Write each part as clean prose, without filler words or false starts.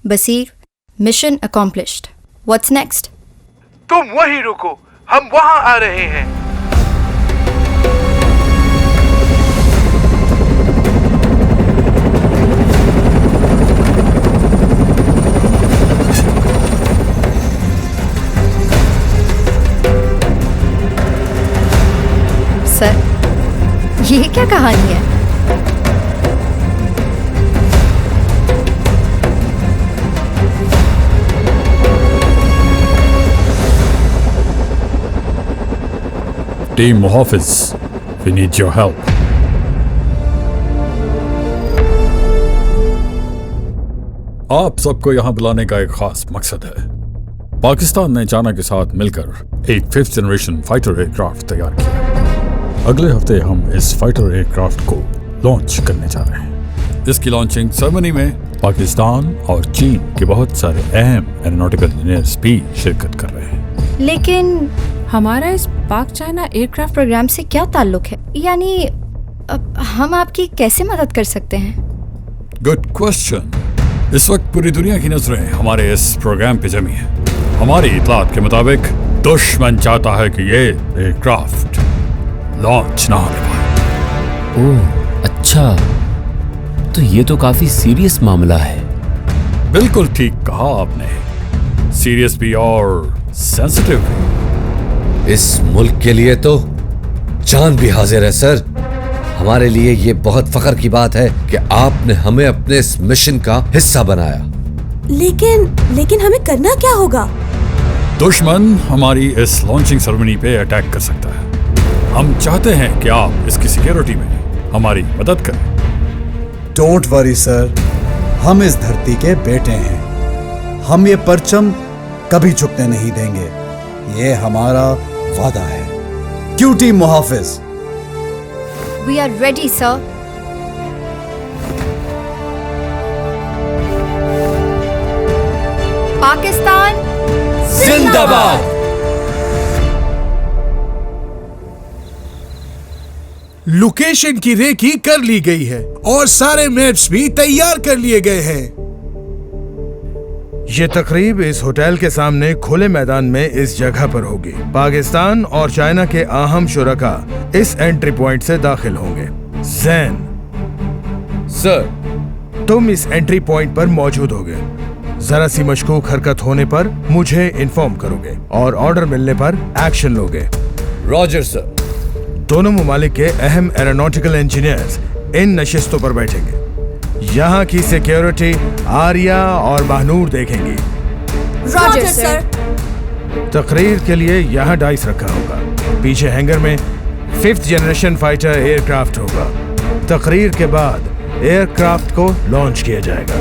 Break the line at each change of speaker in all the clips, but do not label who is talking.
बसीर, mission accomplished. What's next?
तुम वहीं रुको, हम वहां आ रहे हैं।
सर, ये क्या कहानी है?
टीम मुहाफिज, we need your help. आप सबको यहां बुलाने का एक खास मकसद है। पाकिस्तान ने चाइना के साथ मिलकर एक 5th जनरेशन फाइटर एयरक्राफ्ट तैयार किया। अगले हफ्ते हम इस फाइटर एयरक्राफ्ट को लॉन्च करने जा रहे हैं। इसकी लॉन्चिंग सेरेमनी में पाकिस्तान और चीन के बहुत सारे अहम एरोनॉटिकल इंजीनियर्स भी शिरकत कर रहे हैं।
लेकिन
हमारा इस पाक चाइना एयरक्राफ्ट
प्रोग्राम से क्या ताल्लुक है? यानी हम आपकी कैसे मदद कर सकते हैं?
Good question. इस वक्त पूरी दुनिया की नजरें हमारे इस प्रोग्राम पे जमी है। हमारी इतलात के मुताबिक दुश्मन चाहता है कि ये एयरक्राफ्ट लॉन्च ना होने पाए।
ओह अच्छा, तो ये तो काफी सीरियस मामला है।
बिल्कुल ठीक कहा आपने, सीरियस भी और सेंसिटिव भी।
इस मुल्क के लिए तो जान भी हाजिर है सर। हमारे लिए ये बहुत फख्र की बात है कि आपने हमें अपने इस मिशन का हिस्सा बनाया।
लेकिन हमें करना क्या होगा?
दुश्मन हमारी इस लॉन्चिंग सेरेमनी पे अटैक कर सकता है। हम चाहते हैं कि आप इसकी सिक्योरिटी में हमारी मदद करें।
डोंट वरी सर, हम इस धरती के बेटे हैं। हम ये परचम कभी झुकने नहीं देंगे, ये हमारा वादा है। क्यों टीम मुहाफिज?
We are ready sir. Pakistan
जिंदाबाद।
लोकेशन की रेकी कर ली गई है और सारे मैप्स भी तैयार कर लिए गए हैं। ये तकरीब इस होटल के सामने खुले मैदान में इस जगह पर होगी। पाकिस्तान और चाइना के अहम शुरका इस एंट्री पॉइंट से दाखिल होंगे। जैन
सर,
तुम इस एंट्री पॉइंट पर मौजूद होगे। जरा सी मशकूक हरकत होने पर मुझे इन्फॉर्म करोगे और ऑर्डर मिलने पर एक्शन लोगे।
Roger sir.
दोनों ममालिक के अहम एरोनॉटिकल इंजीनियर्स इन नशिस्तों पर बैठेंगे। यहाँ की सिक्योरिटी आर्या और महनूर देखेंगी।
Roger sir.
तकरीर के लिए यहाँ डाइस रखा होगा। पीछे हैंगर में 5th जनरेशन फाइटर एयरक्राफ्ट होगा। तकरीर के बाद एयरक्राफ्ट को लॉन्च किया जाएगा।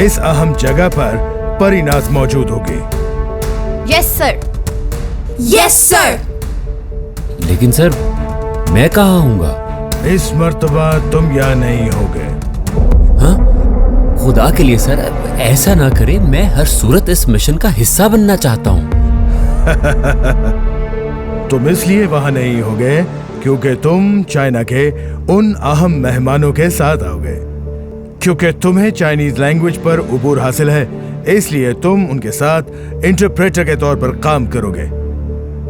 इस अहम जगह पर परिनाज मौजूद होगी।
Yes sir.
Yes sir.
लेकिन सर, मैं कहाँ हूँगा?
इस मर्तबा तुम यहाँ नहीं होगे।
हाँ? खुदा के लिए सर, ऐसा ना करें। मैं हर सूरत इस मिशन का हिस्सा बनना चाहता हूँ।
तुम इसलिए वहां नहीं होगे क्योंकि तुम चाइना के उन अहम मेहमानों के साथ आओगे। क्योंकि तुम्हें चाइनीज लैंग्वेज पर उबूर हासिल है, इसलिए तुम उनके साथ इंटरप्रेटर के तौर पर काम करोगे।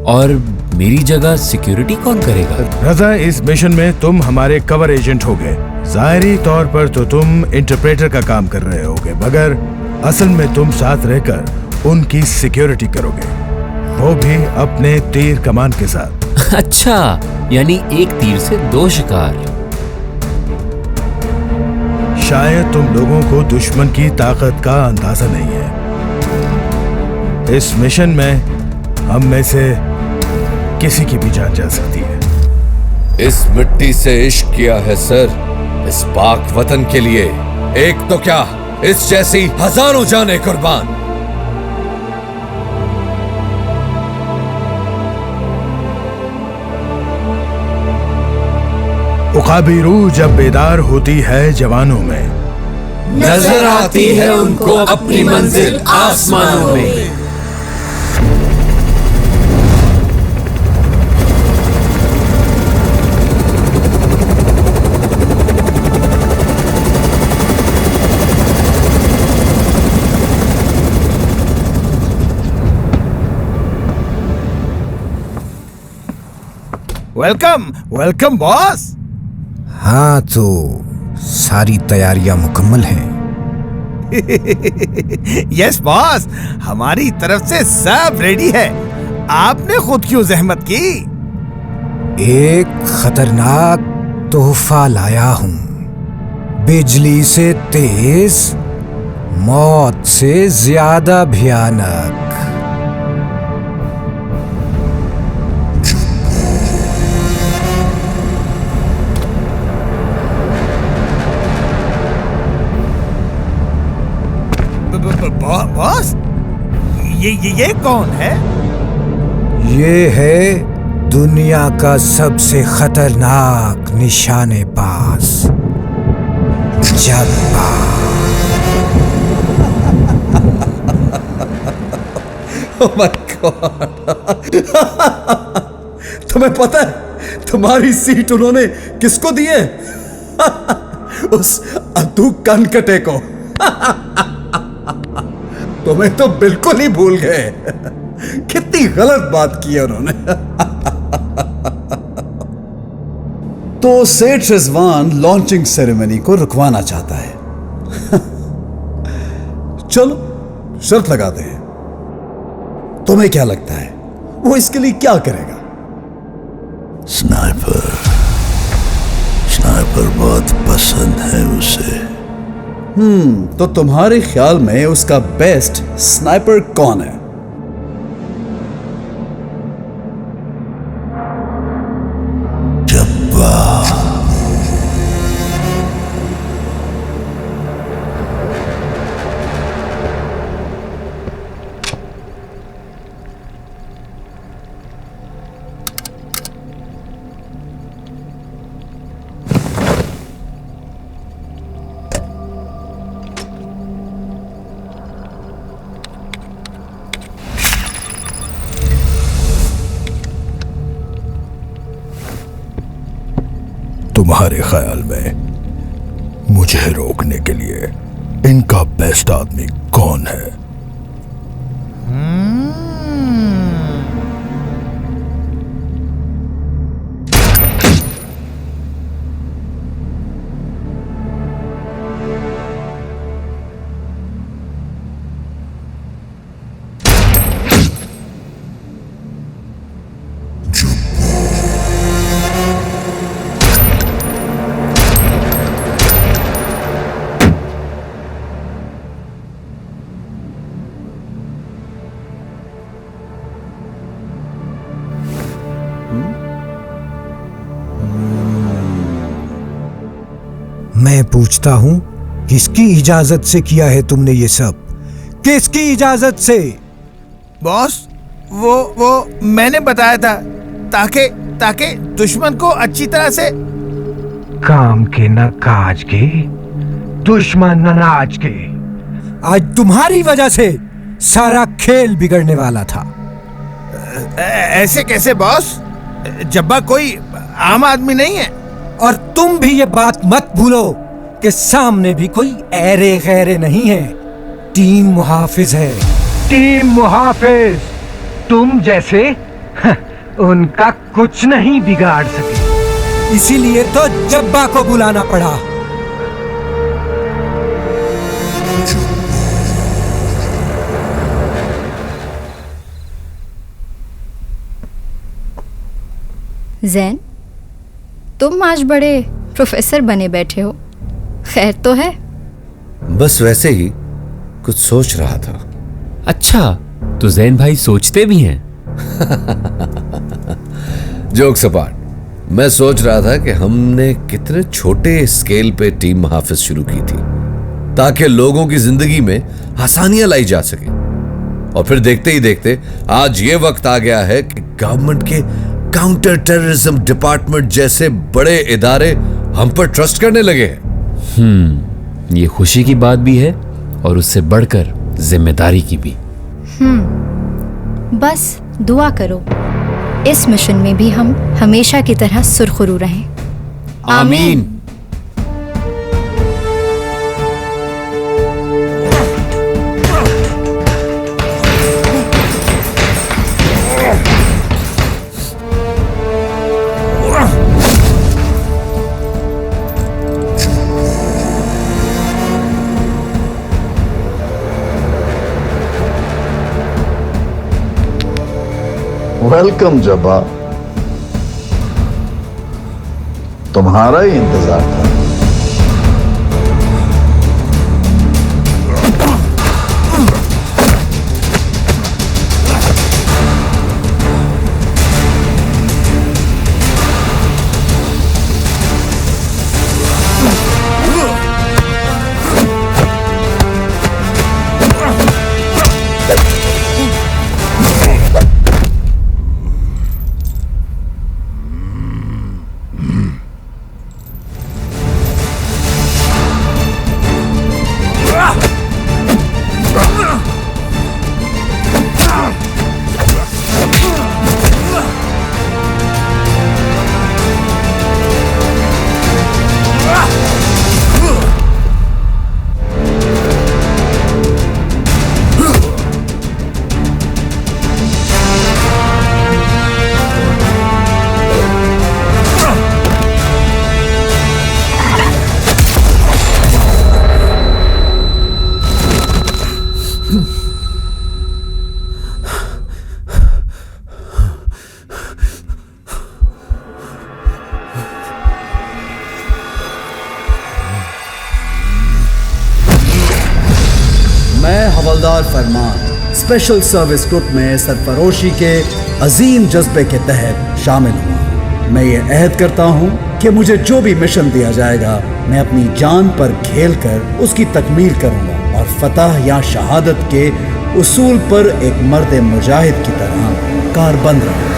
और मेरी जगह सिक्योरिटी कौन करेगा?
रजा, इस मिशन में तुम हमारे कवर एजेंट होगे। जाहिरी तौर पर तो तुम इंटरप्रेटर का काम कर रहे होगे, मगर असल में तुम साथ रहकर उनकी सिक्योरिटी करोगे, वो भी अपने तीर कमान के साथ।
अच्छा, यानी एक तीर से 2 शिकार।
शायद तुम लोगों को दुश्मन की ताकत का अंदाजा नहीं है। इस मिशन में हम में से किसी की भी जान जा सकती है।
इस मिट्टी से इश्क किया है सर, इस पाक वतन के लिए। एक तो क्या, इस जैसी हजारों जानें कुर्बान।
उकाबी रूह जब बेदार होती है जवानों में,
नजर आती है उनको अपनी मंजिल आसमानों में।
Welcome welcome boss.
हाँ, तो सारी तैयारियां मुकम्मल हैं।
यस बॉस, हमारी तरफ से सब रेडी है। आपने खुद क्यों जहमत की?
एक खतरनाक तोहफा लाया हूं, बिजली से तेज, मौत से ज्यादा भयानक।
बॉस, ये कौन है?
ये है दुनिया का सबसे खतरनाक निशानेबाज, जब्बा।
Oh my God! तुम्हें पता है तुम्हारी सीट उन्होंने किसको दी है? उस अद्दू कनकटे को। तुम्हें तो बिल्कुल ही भूल गए। कितनी गलत बात की है उन्होंने।
तो सेठ रिजवान लॉन्चिंग सेरेमनी को रुकवाना चाहता है। चलो शर्त लगाते हैं। तुम्हें क्या लगता है वो इसके लिए क्या करेगा?
स्नाइपर बहुत पसंद है उसे।
तो तुम्हारे ख्याल में उसका बेस्ट स्नाइपर कौन है?
जब्बा।
तुम्हारे ख्याल में मुझे रोकने के लिए इनका बेस्ट आदमी कौन है?
मैं पूछता हूं, किसकी इजाजत से किया है तुमने ये सब? किसकी इजाजत से?
बॉस, वो मैंने बताया था ताकि दुश्मन को अच्छी तरह से।
काम के न काज के, दुश्मन न नाज के। आज तुम्हारी वजह से सारा खेल बिगड़ने वाला था।
ऐसे कैसे बॉस? जब्बा कोई आम आदमी नहीं है।
और तुम भी ये बात मत भूलो कि सामने भी कोई ऐरे गैरे नहीं है। टीम मुहाफिज है, टीम मुहाफिज। तुम जैसे उनका कुछ नहीं बिगाड़ सके, इसीलिए तो जब्बा को बुलाना पड़ा।
जैन, तुम आज बड़े प्रोफेसर बने बैठे हो, खैर तो है?
बस वैसे ही कुछ सोच रहा था।
अच्छा, तो जैन भाई सोचते भी हैं?
जोक सपाट। मैं सोच रहा था कि हमने कितने छोटे स्केल पे टीम मुहाफिज शुरू की थी ताकि लोगों की जिंदगी में आसानियां लाई जा सके। और फिर देखते ही देखते आज ये वक्त आ गया है कि गवर्नमेंट के काउंटर टेररिज्म डिपार्टमेंट जैसे बड़े इदारे हम पर ट्रस्ट करने लगे हैं।
ये खुशी की बात भी है और उससे बढ़कर जिम्मेदारी की भी।
बस दुआ करो इस मिशन में भी हम हमेशा की तरह सुरखरू रहें।
आमीन।
वेलकम जब्बा, तुम्हारा ही इंतजार था।
हवलदार फरमान स्पेशल सर्विस ग्रुप में सरफरोशी के अजीम जज्बे के तहत शामिल हुआ। मैं ये अहद करता हूँ कि मुझे जो भी मिशन दिया जाएगा मैं अपनी जान पर खेलकर उसकी तकमील करूँगा और फतह या शहादत के उसूल पर एक मर्द मुजाहिद की तरह कारबंद रहूँगा।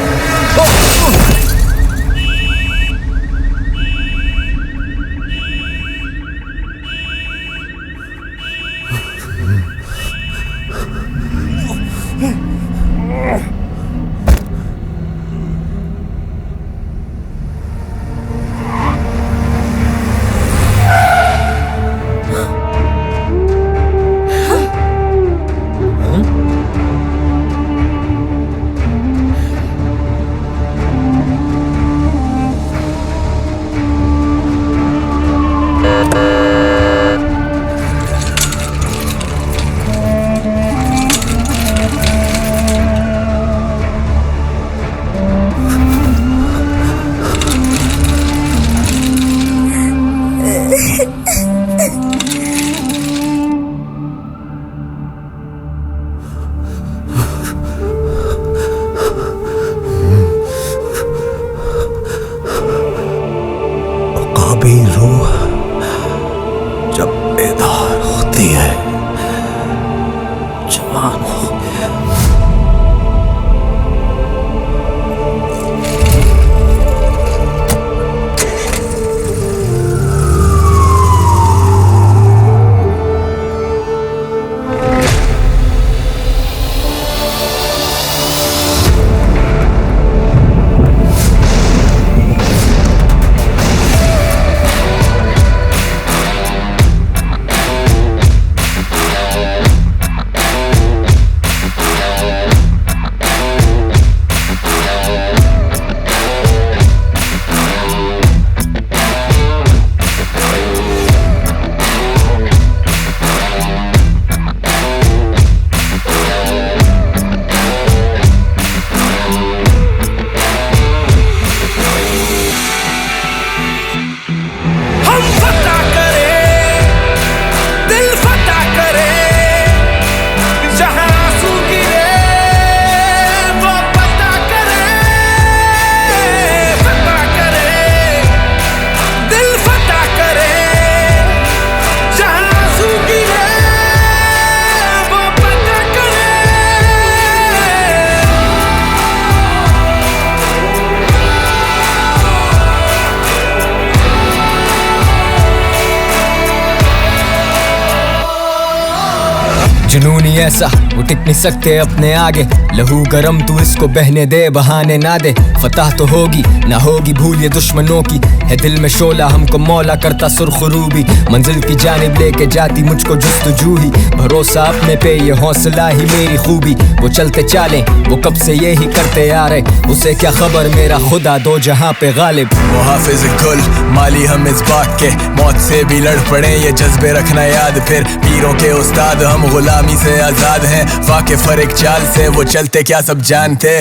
जुनूनी ऐसा वो टिक नहीं सकते अपने आगे, लहू गरम तू इसको बहने दे बहाने ना दे। फतह तो होगी ना होगी भूल ये दुश्मनों की, है दिल में शोला हमको मौला करता सुरखरूबी। मंजिल की जानिब लेके जाती मुझको जुस्तजू ही, भरोसा अपने पे ये हौसला ही मेरी खूबी। वो चलते चाले वो कब से यही करते आ रहे, उसे क्या खबर मेरा खुदा दो जहां पे गालिब।
वो हाफिज कुल माली हम इस बात के, मौत से भी लड़ पड़े ये जज्बे रखना याद। फिर पीरों के उस्ताद हम गुलामी से आजाद हैं, हैं वाकिफ हर एक चाल से, वो चलते क्या सब जानते।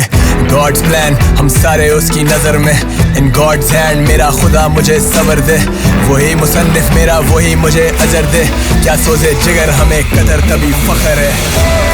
गॉड्स प्लान हम सारे उसकी नजर में, इन गॉड्स हैंड मेरा खुदा मुझे सबर दे, वही मुसन्निफ मेरा वही मुझे अजर दे, क्या सोचे जिगर हमें कदर तभी फख्र है।